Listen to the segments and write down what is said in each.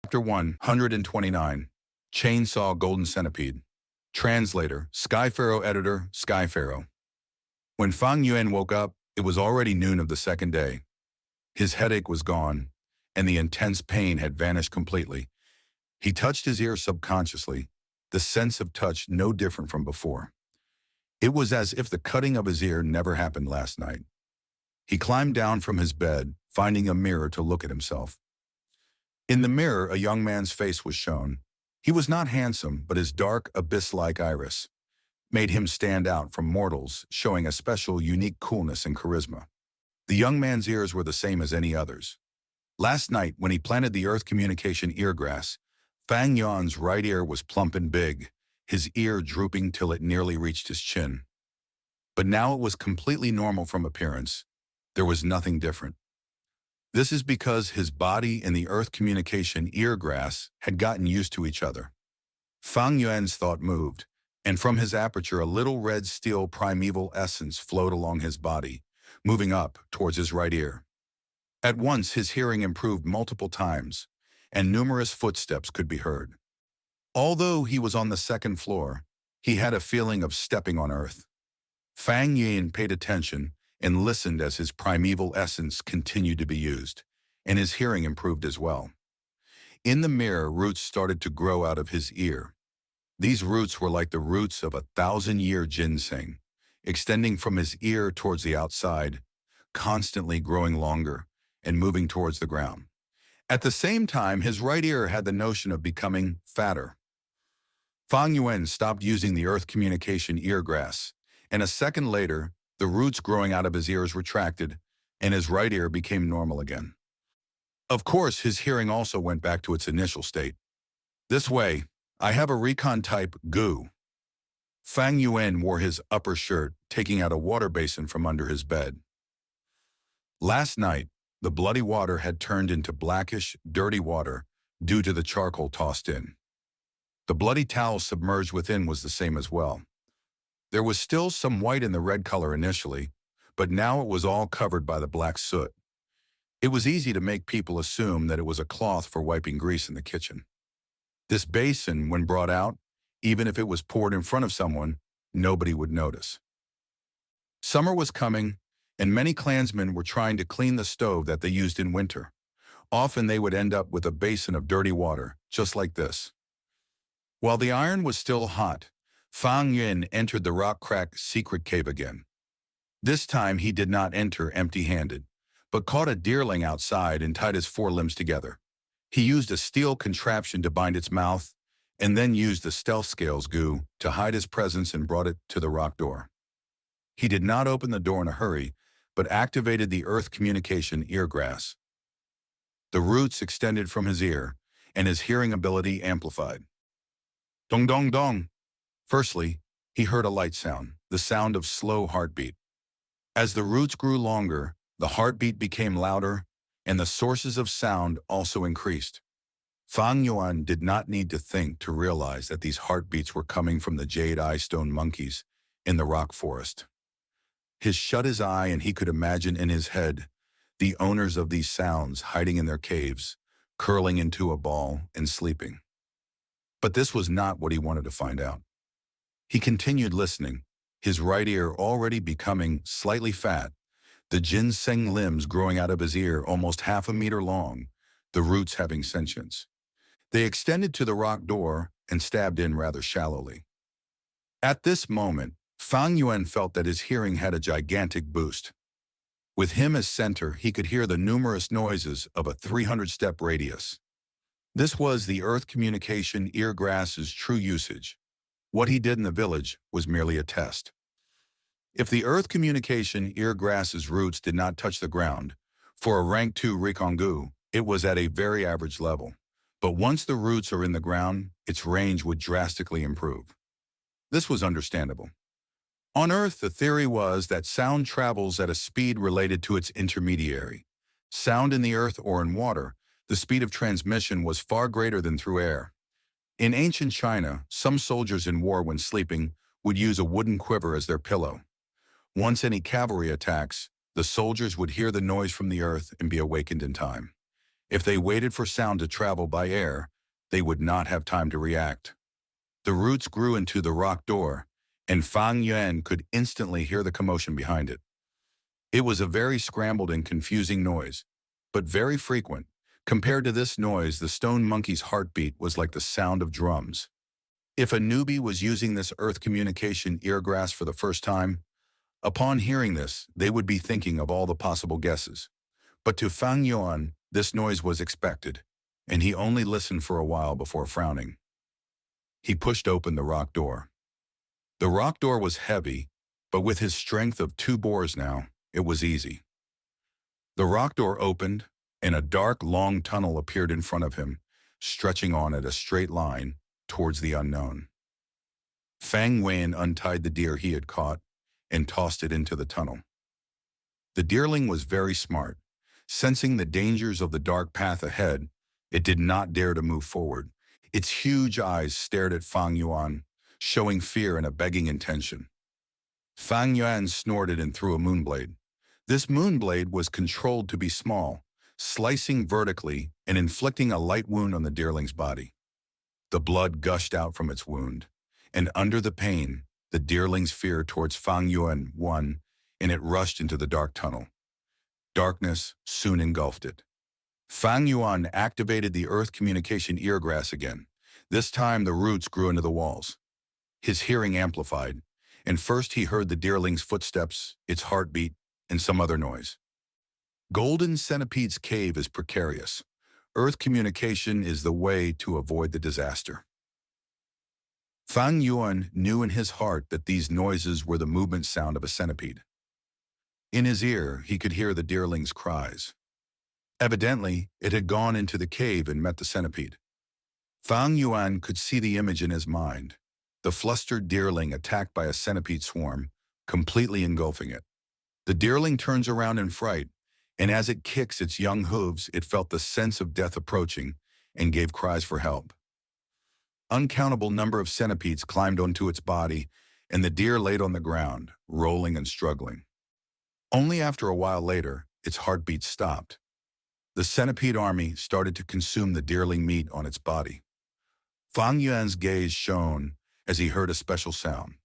Chapter 129, Chainsaw Golden Centipede. Translator, Skypharaoh. Editor, Skypharaoh. When Fang Yuan woke up, it was already noon of the second day. His headache was gone, and the intense pain had vanished completely. He touched his ear subconsciously, the sense of touch no different from before. It was as if the cutting of his ear never happened last night. He climbed down from his bed, finding a mirror to look at himself. In the mirror, a young man's face was shown. He was not handsome, but his dark, abyss-like iris made him stand out from mortals, showing a special, unique coolness and charisma. The young man's ears were the same as any others. Last night, when he planted the Earth Communication eargrass, Fang Yuan's right ear was plump and big, his ear drooping till it nearly reached his chin. But now it was completely normal from appearance. There was nothing different. This is because his body and the Earth Communication eargrass had gotten used to each other. Fang Yuan's thought moved, and from his aperture a little red steel primeval essence flowed along his body, moving up towards his right ear. At once his hearing improved multiple times, and numerous footsteps could be heard. Although he was on the second floor, he had a feeling of stepping on earth. Fang Yuan paid attention and listened as his primeval essence continued to be used, and his hearing improved as well. In the mirror, roots started to grow out of his ear. These roots were like the roots of 1,000-year ginseng, extending from his ear towards the outside, constantly growing longer and moving towards the ground. At the same time, his right ear had the notion of becoming fatter. Fang Yuan stopped using the Earth Communication eargrass, and a second later, the roots growing out of his ears retracted, and his right ear became normal again. Of course, his hearing also went back to its initial state. This way, I have a recon type goo. Fang Yuan wore his upper shirt, taking out a water basin from under his bed. Last night, the bloody water had turned into blackish, dirty water due to the charcoal tossed in. The bloody towel submerged within was the same as well. There was still some white in the red color initially, but now it was all covered by the black soot. It was easy to make people assume that it was a cloth for wiping grease in the kitchen. This basin, when brought out, even if it was poured in front of someone, nobody would notice. Summer was coming, and many clansmen were trying to clean the stove that they used in winter. Often they would end up with a basin of dirty water, just like this. While the iron was still hot, Fang Yuan entered the rock-cracked secret cave again. This time he did not enter empty-handed, but caught a deerling outside and tied his forelimbs together. He used a steel contraption to bind its mouth, and then used the stealth scales goo to hide his presence and brought it to the rock door. He did not open the door in a hurry, but activated the Earth Communication eargrass. The roots extended from his ear, and his hearing ability amplified. Dong dong dong. Firstly, he heard a light sound, the sound of slow heartbeat. As the roots grew longer, the heartbeat became louder, and the sources of sound also increased. Fang Yuan did not need to think to realize that these heartbeats were coming from the jade eye stone monkeys in the rock forest. He shut his eye and he could imagine in his head the owners of these sounds hiding in their caves, curling into a ball and sleeping. But this was not what he wanted to find out. He continued listening, his right ear already becoming slightly fat, the ginseng limbs growing out of his ear almost 1/2 meter long, the roots having sentience. They extended to the rock door and stabbed in rather shallowly. At this moment, Fang Yuan felt that his hearing had a gigantic boost. With him as center, he could hear the numerous noises of a 300-step radius. This was the Earth Communication eargrass's true usage. What he did in the village was merely a test. If the Earth Communication eargrass's roots did not touch the ground, for a rank 2 Rikongu, it was at a very average level. But once the roots are in the ground, its range would drastically improve. This was understandable. On Earth, the theory was that sound travels at a speed related to its intermediary. Sound in the earth or in water, the speed of transmission was far greater than through air. In ancient China, some soldiers in war when sleeping would use a wooden quiver as their pillow. Once any cavalry attacks, the soldiers would hear the noise from the earth and be awakened in time. If they waited for sound to travel by air, they would not have time to react. The roots grew into the rock door, and Fang Yuan could instantly hear the commotion behind it. It was a very scrambled and confusing noise, but very frequent. Compared to this noise, the stone monkey's heartbeat was like the sound of drums. If a newbie was using this earth communication eargrass for the first time, upon hearing this, they would be thinking of all the possible guesses. But to Fang Yuan, this noise was expected, and he only listened for a while before frowning. He pushed open the rock door. The rock door was heavy, but with his strength of 2 bores now, it was easy. The rock door opened, and a dark, long tunnel appeared in front of him, stretching on at a straight line towards the unknown. Fang Yuan untied the deer he had caught and tossed it into the tunnel. The deerling was very smart. Sensing the dangers of the dark path ahead, it did not dare to move forward. Its huge eyes stared at Fang Yuan, showing fear and a begging intention. Fang Yuan snorted and threw a moonblade. This moonblade was controlled to be small, slicing vertically and inflicting a light wound on the deerling's body. The blood gushed out from its wound, and under the pain, the deerling's fear towards Fang Yuan won, and it rushed into the dark tunnel. Darkness soon engulfed it. Fang Yuan activated the earth communication eargrass again. This time the roots grew into the walls. His hearing amplified, and first he heard the deerling's footsteps, its heartbeat, and some other noise. Golden Centipede's cave is precarious. Earth communication is the way to avoid the disaster. Fang Yuan knew in his heart that these noises were the movement sound of a centipede. In his ear, he could hear the deerling's cries. Evidently, it had gone into the cave and met the centipede. Fang Yuan could see the image in his mind, the flustered deerling attacked by a centipede swarm, completely engulfing it. The deerling turns around in fright, and as it kicks its young hooves, it felt the sense of death approaching and gave cries for help. Uncountable number of centipedes climbed onto its body, and the deer laid on the ground, rolling and struggling. Only after a while later, its heartbeat stopped. The centipede army started to consume the deerling meat on its body. Fang Yuan's gaze shone as he heard a special sound.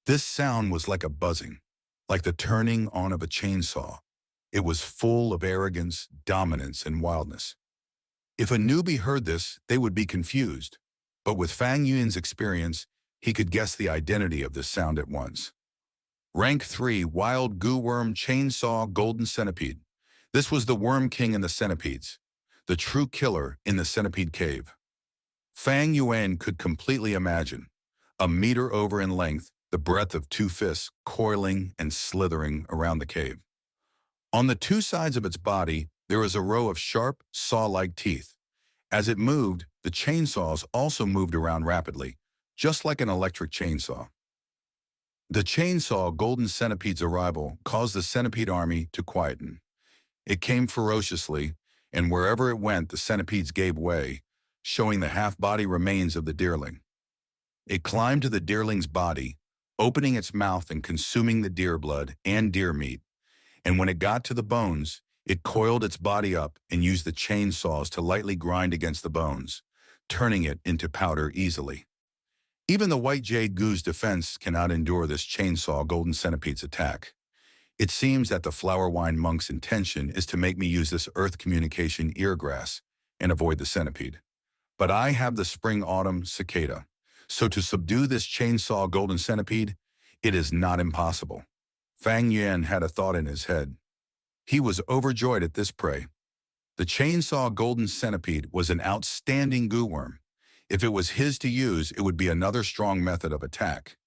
This sound was like a buzzing, like the turning on of a chainsaw. It was full of arrogance, dominance, and wildness. If a newbie heard this, they would be confused. But with Fang Yuan's experience, he could guess the identity of this sound at once. Rank 3, Wild Goo Worm Chainsaw Golden Centipede. This was the Worm King in the centipedes, the true killer in the centipede cave. Fang Yuan could completely imagine, a meter over in length, the breadth of 2 fists coiling and slithering around the cave. On the 2 sides of its body, there was a row of sharp, saw-like teeth. As it moved, the chainsaws also moved around rapidly, just like an electric chainsaw. The chainsaw Golden Centipede's arrival caused the centipede army to quieten. It came ferociously, and wherever it went, the centipedes gave way, showing the half-body remains of the deerling. It climbed to the deerling's body, opening its mouth and consuming the deer blood and deer meat, and when it got to the bones, it coiled its body up and used the chainsaws to lightly grind against the bones, turning it into powder easily. Even the white jade goo's defense cannot endure this chainsaw Golden Centipede's attack. It seems that the flower wine monk's intention is to make me use this earth communication eargrass and avoid the centipede. But I have the spring-autumn cicada, so to subdue this chainsaw Golden Centipede, it is not impossible. Fang Yuan had a thought in his head. He was overjoyed at this prey. The chainsaw Golden Centipede was an outstanding goo worm. If it was his to use, it would be another strong method of attack.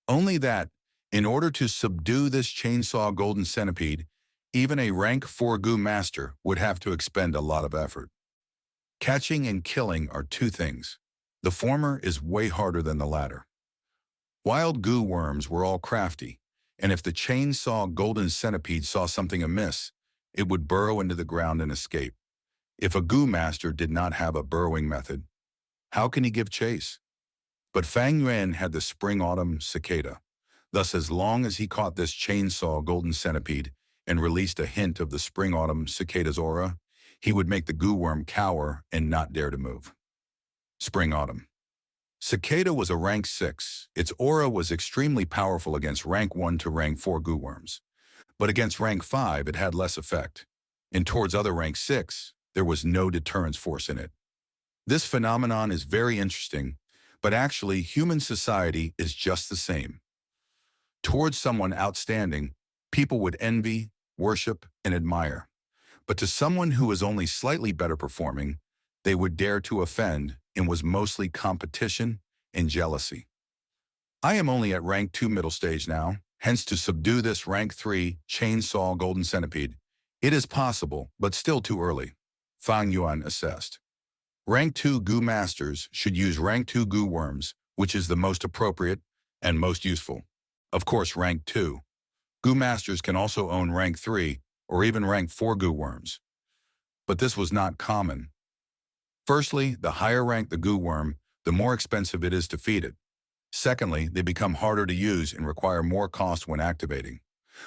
Only that, in order to subdue this chainsaw Golden Centipede, even a rank 4 goo master would have to expend a lot of effort. Catching and killing are 2 things. The former is way harder than the latter. Wild goo worms were all crafty, and if the chainsaw Golden Centipede saw something amiss, it would burrow into the ground and escape. If a goo master did not have a burrowing method, how can he give chase? But Fang Yuan had the spring-autumn cicada. Thus, as long as he caught this chainsaw Golden Centipede and released a hint of the spring-autumn cicada's aura, He would make the goo worm cower and not dare to move. Spring-autumn. Cicada was a rank 6. Its aura was extremely powerful against rank 1 to rank 4 goo worms. But against rank 5, it had less effect. And towards other rank 6, there was no deterrence force in it. This phenomenon is very interesting, but actually human society is just the same. Towards someone outstanding, people would envy, worship, and admire. But to someone who was only slightly better performing, they would dare to offend and was mostly competition and jealousy. I am only at rank 2 middle stage now, hence to subdue this rank 3 chainsaw golden centipede. It is possible, but still too early. Fang Yuan assessed. Rank 2 goo masters should use rank 2 goo worms, which is the most appropriate and most useful. Of course, rank 2. Goo masters can also own rank 3 or even rank 4 goo worms. But this was not common. Firstly, the higher rank the goo worm, the more expensive it is to feed it. Secondly, they become harder to use and require more cost when activating.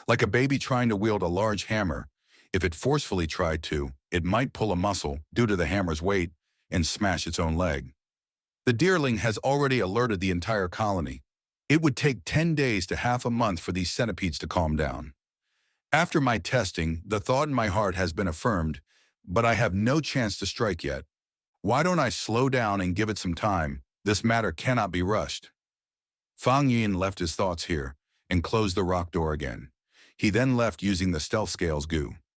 Like a baby trying to wield a large hammer, if it forcefully tried to, it might pull a muscle due to the hammer's weight and smash its own leg. The deerling has already alerted the entire colony. It would take 10 days to half a month for these centipedes to calm down. After my testing, the thought in my heart has been affirmed, but I have no chance to strike yet. Why don't I slow down and give it some time? This matter cannot be rushed. Fang Yin left his thoughts here and closed the rock door again. He then left using the stealth scales goo.